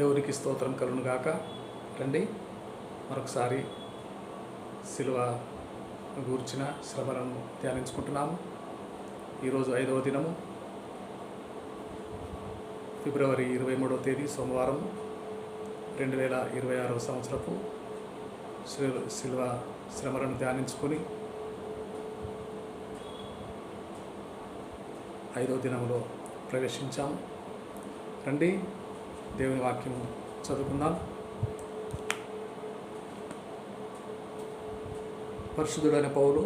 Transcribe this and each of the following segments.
దేవునికి స్తోత్రం కలుగును గాక. రండి మరొకసారి సిలువ గూర్చిన శ్రమలను ధ్యానించుకుంటున్నాము. ఈరోజు 5వ దినము, ఫిబ్రవరి 23వ తేదీ సోమవారం, 2026వ సంవత్సరపు సిలువ శ్రమలను ధ్యానించుకొని 5వ దినంలో ప్రవేశించాము. రండి దేవుని వాక్యము చదువుకుందాం. పరిశుద్ధుడైన పౌలు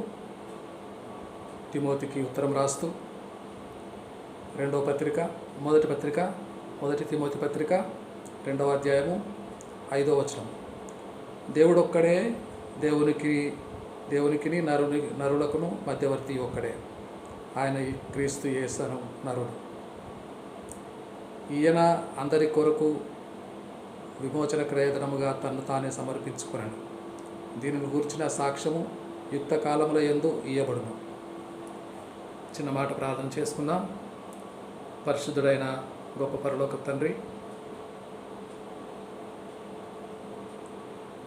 తిమోతికి ఉత్తరం రాస్తూ మొదటి తిమోతి పత్రిక 2వ అధ్యాయము 5వ వచనం. దేవుడొక్కడే, దేవునికి నరులకును మధ్యవర్తి ఒక్కడే, ఆయన క్రీస్తు యేసు నరుడు. ఈయన అందరి కొరకు విమోచన క్రయధనముగా తన్ను తానే సమర్పించుకున్నాను. దీనిని గూర్చిన సాక్ష్యము యుక్త కాలముల యందు ఇయ్యబడును. చిన్న మాట ప్రార్థన చేసుకుందాం. పరిశుద్ధుడైన గొప్ప పరలోక తండ్రి,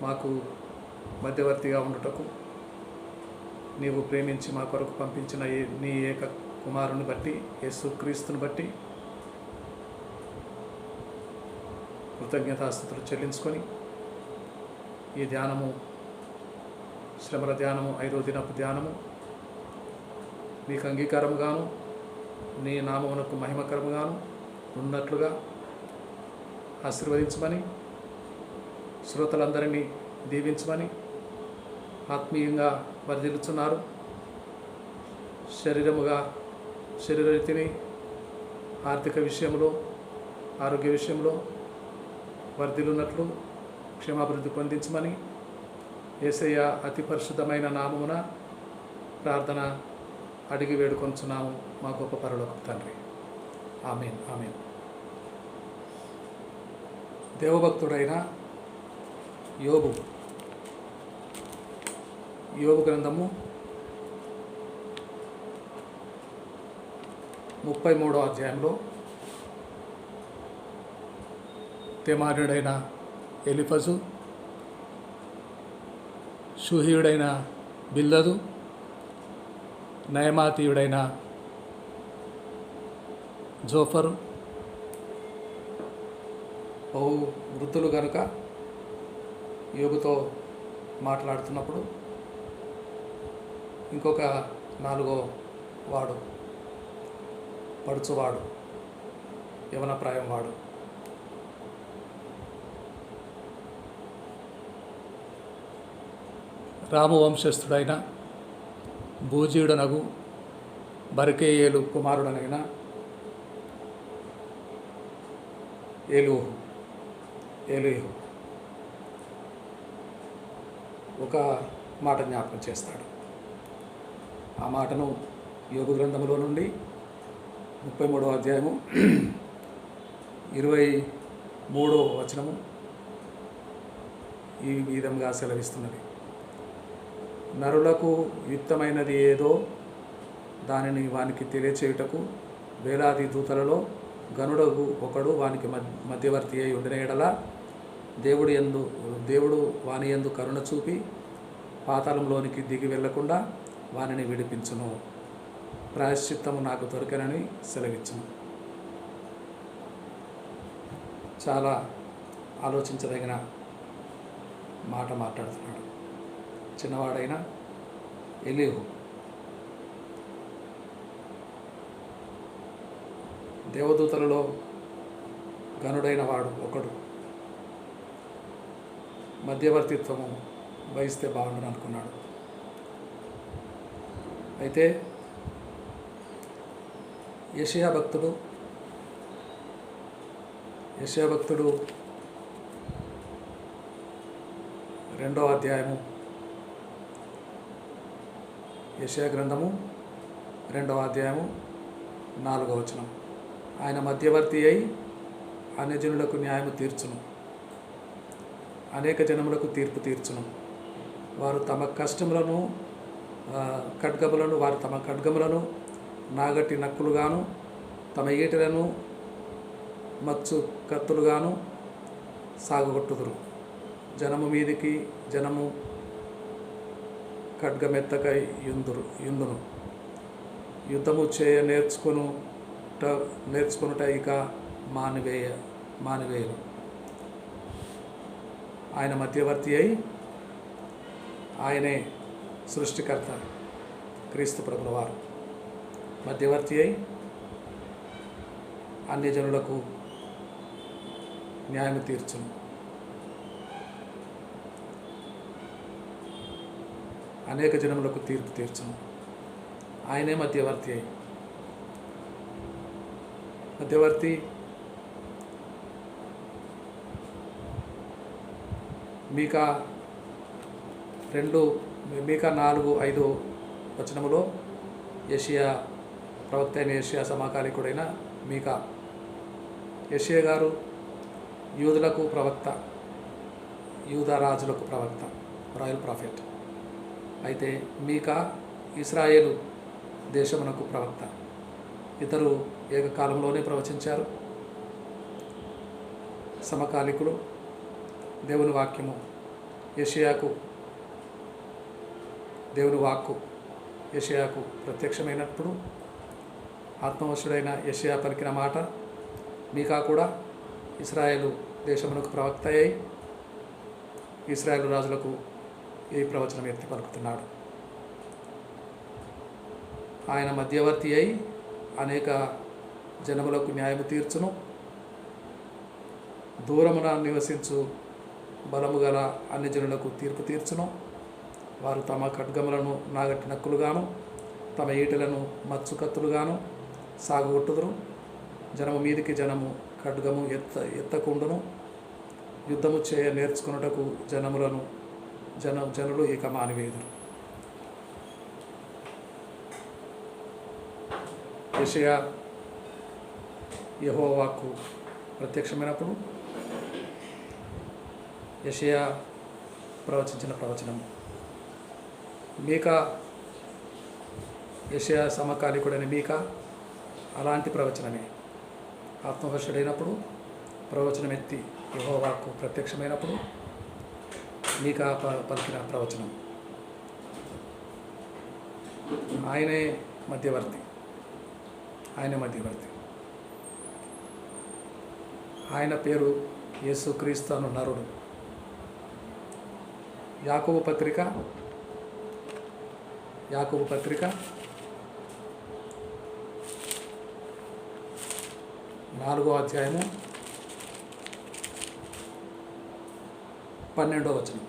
మాకు మధ్యవర్తిగా ఉండుటకు నీవు ప్రేమించి మా కొరకు పంపించిన నీ ఏక కుమారుని బట్టి, యేసుక్రీస్తుని బట్టి కృతజ్ఞతాస్తుతులు చెల్లించుకొని ఈ ధ్యానము, శ్రమల ధ్యానము, 5వ దినపు ధ్యానము నీకు అంగీకారముగాను నీ నామమునకు మహిమకరముగాను ఉన్నట్లుగా ఆశీర్వదించమని, శ్రోతలందరినీ దీవించమని ఆత్మీయంగా వర్ధిల్లుచున్నారు. శరీరరీతిని, ఆర్థిక విషయంలో, ఆరోగ్య విషయంలో వర్ధిల్లున్నట్లు క్షేమాభివృద్ధి పొందించమని యేసయ్య అతి పరిశుద్ధమైన నామమున ప్రార్థన అడిగి వేడుకొంచున్నాము మా గొప్ప పరలోక తండ్రి. ఆమేన్, ఆమేన్. దేవభక్తుడైన యోబు గ్రంథము 33వ అధ్యాయంలో తెమానుడైన ఎలిఫజు, షూహీయుడైన బిల్దదు, నయమాతీయుడైన జోఫరు బహు వృద్ధులు కనుక యోబుతో మాట్లాడుతున్నప్పుడు ఇంకొక 4వ వాడు, పడుచువాడు, యవనప్రాయం వాడు, రాము వంశస్థుడైన బూజీయుడనగు బరకేయేలు కుమారుడనైన ఏలీహు ఒక మాట జ్ఞాపకం చేస్తాడు. ఆ మాటను యోబు గ్రంథములో నుండి 33వ అధ్యాయము 23వ వచనము ఈ విధంగా సెలవిస్తున్నది. నరులకు యుక్తమైనది ఏదో దానిని వానికి తెలియచేయుటకు వేలాది దూతలలో గనుడగు ఒకడు వానికి మధ్యవర్తి అయి ఉండిన ఎడల దేవుడు వాని యందు కరుణ చూపి పాతాళంలోనికి దిగి వెళ్లకుండా వానిని విడిపించును. ప్రాయశ్చిత్తము నాకు దొరికనని సెలవిచ్చును. చాలా ఆలోచించదగిన మాట మాట్లాడుతున్నాడు. చిన్నవాడైన ఎలీహు దేవదూతలలో గనుడైన వాడు ఒకడు మధ్యవర్తిత్వము వహిస్తే బాగుండని అనుకున్నాడు. అయితే యెషయా భక్తుడు 2వ అధ్యాయము, యెషయా గ్రంథము 2వ అధ్యాయము 4వ వచనం. ఆయన మధ్యవర్తి అయి అన్యజనులకు న్యాయము తీర్చును, అనేక జనములకు తీర్పు తీర్చును. వారు తమ కష్టములను ఖడ్గములను నాగటి నక్కులుగాను తమ ఈటలను మచ్చు కత్తులుగాను సాగగొట్టుదురు. జనము మీదికి జనము ఖడ్గమెత్తకై యుందును. యుద్ధము చేయ నేర్చుకొనుట ఇక మానివేయను. ఆయన మధ్యవర్తి అయి, ఆయనే సృష్టికర్త క్రీస్తు ప్రభుల వారు మధ్యవర్తి అయి అన్యజనులకు న్యాయం తీర్చును. అనేక జనములకు తీర్పు తీర్చును. ఆయనే మధ్యవర్తి అయి. మధ్యవర్తి మీకా 4:5 వచనములో యెషయా ప్రవక్త అయిన యెషయా సమకాలీకుడైన మీకా, యెషయా గారు యూదులకు ప్రవక్త, యూదా రాజులకు ప్రవక్త, రాయల్ ప్రాఫెట్. అయితే మీకా ఇశ్రాయేలు దేశమునకు ప్రవక్త. ఇద్దరు ఏకకాలంలోనే ప్రవచించారు. సమకాలికులు. దేవుని వాక్యము దేవుని వాక్కు యెషయాకు ప్రత్యక్షమైనప్పుడు ఆత్మవశుడైన యెషయా పలికిన మాట మీకా కూడా ఇశ్రాయేలు దేశమునకు ప్రవక్త అయి ఇశ్రాయేలు రాజులకు ఈ ప్రవచనం ఎత్తి పలుకుతున్నాడు. ఆయన మధ్యవర్తి అయి అనేక జనములకు న్యాయము తీర్చును. దూరమున నివసించు బలము గల అన్ని జనులకు తీర్పు తీర్చును. వారు తమ ఖడ్గములను నాగటి నక్కులుగాను తమ ఈటలను మచ్చు కత్తులుగాను సాగుగొట్టుదురు. జనము మీదికి జనము ఖడ్గము ఎత్తకుండును. యుద్ధము చేయ నేర్చుకున్నటకు జనులు ఇక మానివేయుదురు. యెషయా యెహోవా వాక్కు ప్రత్యక్షమైనప్పుడు యెషయా ప్రవచించిన ప్రవచనం. మీకా యెషయా సమకాలికుడైన మీకా అలాంటి ప్రవచనమే. ఆత్మవశుడైనప్పుడు ప్రవచనం ఎత్తి యెహోవా వాక్కు ప్రత్యక్షమైనప్పుడు మీకా పలికిన ప్రవచనం. ఆయనే మధ్యవర్తి. ఆయన పేరు యేసుక్రీస్తు అను నరుడు. యాకోబు పత్రిక 4వ అధ్యాయము 12వ వచనం.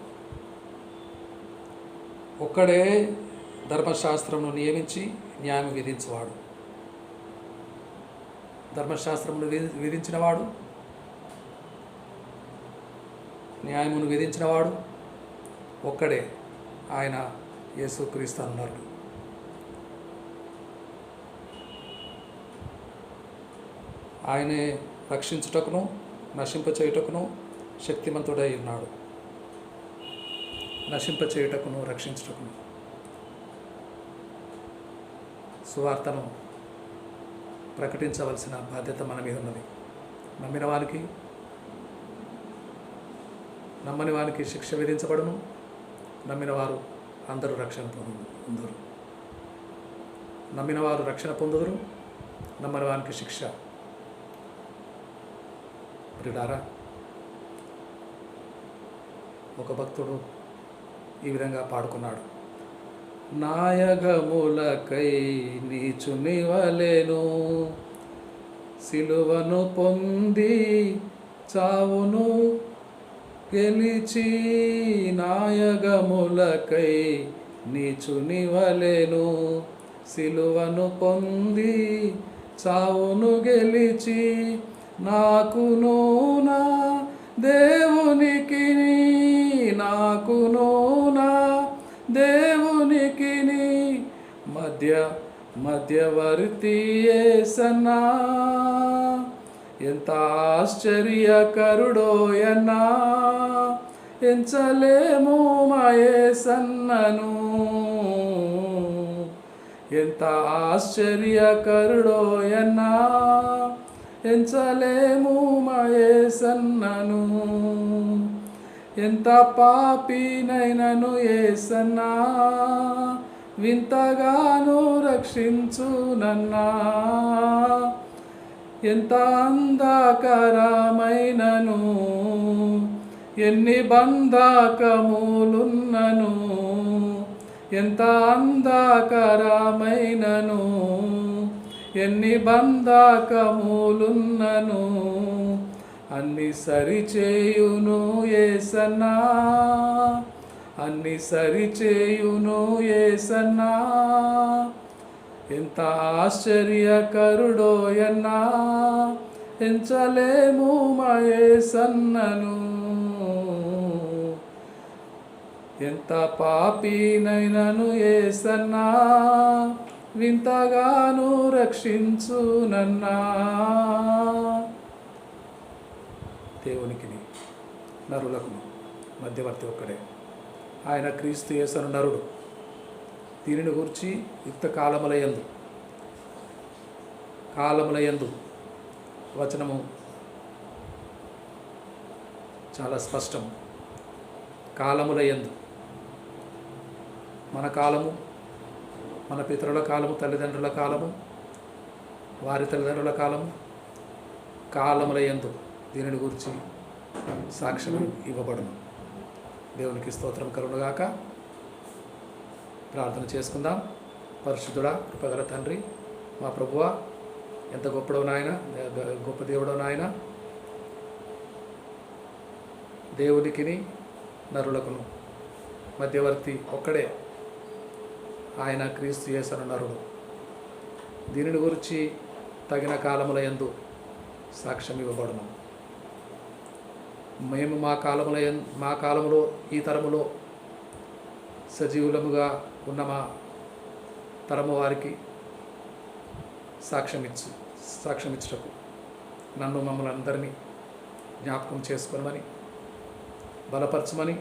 ఒక్కడే ధర్మశాస్త్రమును నియమించి న్యాయం విధించేవాడు. ధర్మశాస్త్రమును విధించినవాడు, న్యాయమును విధించినవాడు ఒక్కడే, ఆయన యేసుక్రీస్తు అన్నారు. ఆయనే రక్షించుటకును నశింపచేయుటకును శక్తిమంతుడై ఉన్నాడు. నశింపచేయుటకును రక్షించుటకును. సువార్తను ప్రకటించవలసిన బాధ్యత మన మీద ఉన్నది. నమ్మని వారికి శిక్ష విధించబడును. నమ్మిన వారు అందరూ రక్షణ పొందుదురు. నమ్మిన వారు రక్షణ పొందుదురు. నమ్మని వారికి శిక్ష. ప్రియులారా, ఒక భక్తుడు ఈ విధంగా పాడుకున్నాడు. నాయగములకై నీచునివలెను, సిలువను పొంది చావును గెలిచి. నాయగములకై నీచునివలెను, సిలువను పొంది చావును గెలిచి. నాకును నా దేవునికి మధ్యవర్తి యేసన్నా, ఎంత ఆశ్చర్యకరుడోయన్నా, ఎంచలేము మా యేసన్నను. ఎంత ఆశ్చర్యకరుడోయన్నా, ఎంచలేము మా యేసన్నను. ఎంత పాపినైనను యేసన్నా వింతగాను రక్షించునన్నా. ఎంత అంధకారమైనను ఎన్ని బంధకములున్నను, ఎంత అంధకారమైనను ఎన్ని బంధకములున్నను, అన్ని సరిచేయును యేసన్నా, అన్ని సరిచేయును యేసన్నా. ఎంత ఆశ్చర్యకరుడోయన్నా ఎంచలేము మా యేసన్నను. ఎంత పాపినైనను యేసన్నా వింతగాను రక్షించునన్నా. దేవునికిని నరులకును మధ్యవర్తి ఒక్కడే, ఆయన క్రీస్తు యేసను నరుడు. దీనిని గురించి యుక్త కాలములయందు వచనము చాలా స్పష్టం. కాలములయందు మన కాలము, మన పితరుల కాలము, తల్లిదండ్రుల కాలము, వారి తల్లిదండ్రుల కాలము, కాలములయందు దీనిని గురించి సాక్ష్యం ఇవ్వబడును. దేవునికి స్తోత్రం కలుగునుగాక. ప్రార్థన చేసుకుందాం. పరిశుద్ధుడా, కృపగల తండ్రి, మా ప్రభువా, ఎంత గొప్పడో నాయన, గొప్ప దేవుడో నాయన. దేవునికిని నరులకును మధ్యవర్తి ఒక్కడే, ఆయన క్రీస్తు యేసను నరుడు. దీనిని గురించి తగిన కాలములయందు సాక్ష్యం ఇవ్వబడును. మేము మా కాలములో ఈ తరములో సజీవులముగా ఉన్న మా తరము వారికి సాక్ష్యమిచ్చుటకు నన్ను మమ్మల్ని అందరినీ జ్ఞాపకం చేసుకోమని, బలపరచమని,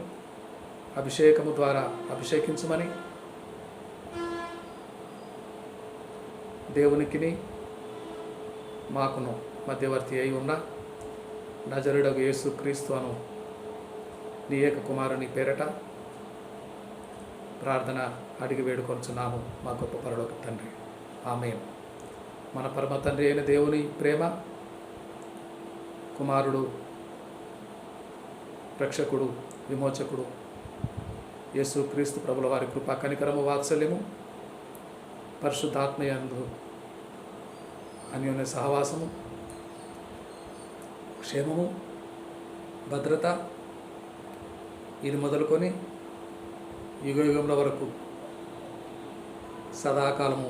అభిషేకము ద్వారా అభిషేకించమని, దేవునికిని మాకును మధ్యవర్తి అయి ఉన్న నజరుడగు యేసుక్రీస్తు అను నీ ఏక కుమారుని పేరట ప్రార్థన అడిగి వేడుకొంచున్నాము మా గొప్ప పరలోక తండ్రి. ఆమేన్. మన పరమ తండ్రి అయిన దేవుని ప్రేమ, కుమారుడు, రక్షకుడు, విమోచకుడు యేసుక్రీస్తు ప్రభుల వారి కృపా కనికరము, వాత్సల్యము, పరిశుద్ధాత్మయందు అన్యోన్య సహవాసము, క్షేమము, భద్రత ఇది మొదలుకొని యుగయుగముల వరకు సదాకాలము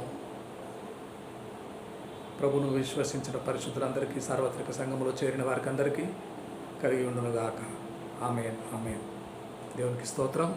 ప్రభును విశ్వసించిన పరిశుద్ధులందరికీ, సార్వత్రిక సంఘములో చేరిన వారికి అందరికీ కలిగి ఉండునుగాక. ఆమేన్. ఆమేన్. దేవునికి స్తోత్రం.